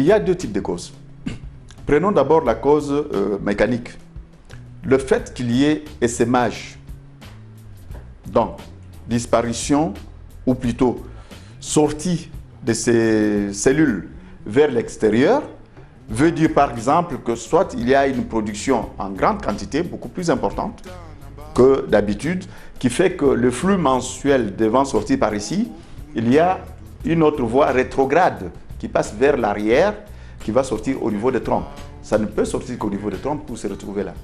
y a deux types de causes. Prenons d'abord la cause mécanique. Le fait qu'il y ait essaimage, donc disparition ou plutôt sortie de ces cellules vers l'extérieur, veut dire par exemple que soit il y a une production en grande quantité, beaucoup plus importante que d'habitude, qui fait que le flux mensuel devant sortir par ici, il y a une autre voie rétrograde qui passe vers l'arrière, qui va sortir au niveau des trompes. Ça ne peut sortir qu'au niveau des trompes pour se retrouver là.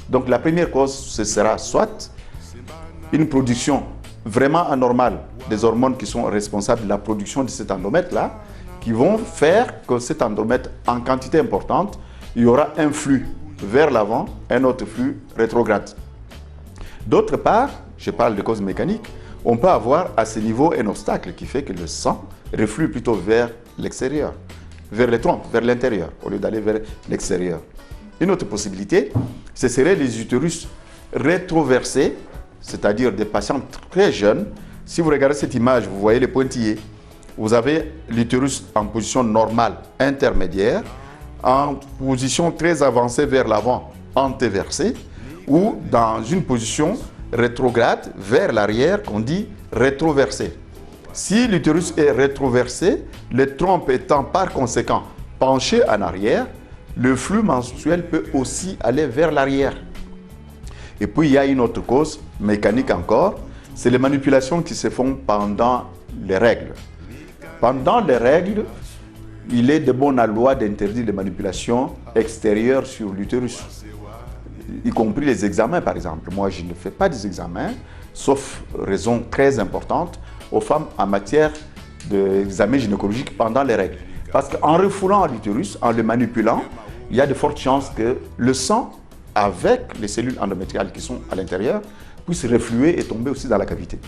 Donc la première cause, ce sera soit une production vraiment anormale des hormones qui sont responsables de la production de cet endomètre-là, qui vont faire que cet endomètre, en quantité importante, il y aura un flux vers l'avant, un autre flux rétrograde. D'autre part, je parle de causes mécaniques, on peut avoir à ce niveau un obstacle qui fait que le sang reflue plutôt vers l'extérieur, vers les trompes, vers l'intérieur, au lieu d'aller vers l'extérieur. Une autre possibilité, ce serait les utérus rétroversés, c'est-à-dire des patients très jeunes. Si vous regardez cette image, vous voyez les pointillés. Vous avez l'utérus en position normale intermédiaire, en position très avancée vers l'avant, antéversé, ou dans une position rétrograde vers l'arrière qu'on dit rétroversé. Si l'utérus est rétroversé, les trompes étant par conséquent penchées en arrière, le flux menstruel peut aussi aller vers l'arrière. Et puis il y a une autre cause mécanique encore, c'est les manipulations qui se font pendant les règles. Pendant les règles, il est de bonne loi d'interdire les manipulations extérieures sur l'utérus, y compris les examens par exemple. Moi, je ne fais pas des examens, sauf raison très importante, aux femmes en matière d'examen gynécologique pendant les règles. Parce qu'en refoulant l'utérus, en le manipulant, il y a de fortes chances que le sang, avec les cellules endométriales qui sont à l'intérieur, puisse refluer et tomber aussi dans la cavité.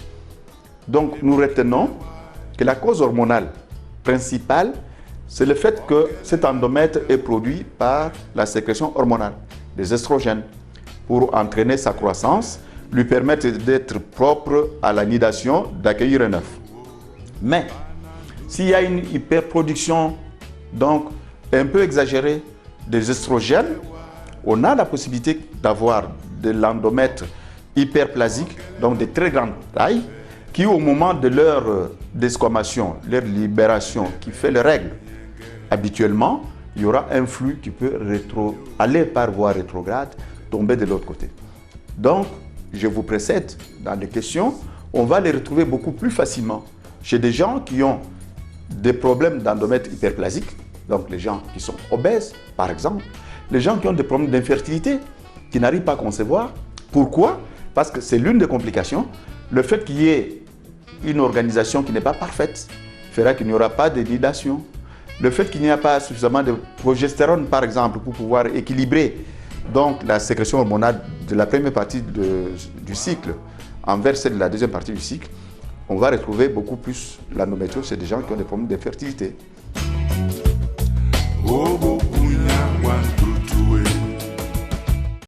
Donc, nous retenons que la cause hormonale principale, c'est le fait que cet endomètre est produit par la sécrétion hormonale des estrogènes pour entraîner sa croissance, lui permettre d'être propre à la nidation, d'accueillir un œuf. Mais s'il y a une hyperproduction, donc un peu exagérée des estrogènes, on a la possibilité d'avoir de l'endomètre hyperplasique, donc de très grande taille, qui au moment de leur desquamation, leur libération, qui fait les règles, habituellement, il y aura un flux qui peut aller par voie rétrograde, tomber de l'autre côté. Donc, je vous précède dans les questions, on va les retrouver beaucoup plus facilement chez des gens qui ont des problèmes d'endomètre hyperplasique, donc les gens qui sont obèses, par exemple, les gens qui ont des problèmes d'infertilité, qui n'arrivent pas à concevoir. Pourquoi? Parce que c'est l'une des complications. Le fait qu'il y ait une organisation qui n'est pas parfaite fera qu'il n'y aura pas de nidation. Le fait qu'il n'y a pas suffisamment de progestérone, par exemple, pour pouvoir équilibrer donc la sécrétion hormonale de la première partie du cycle envers celle de la deuxième partie du cycle, on va retrouver beaucoup plus l'endométriose chez des gens qui ont des problèmes d'infertilité.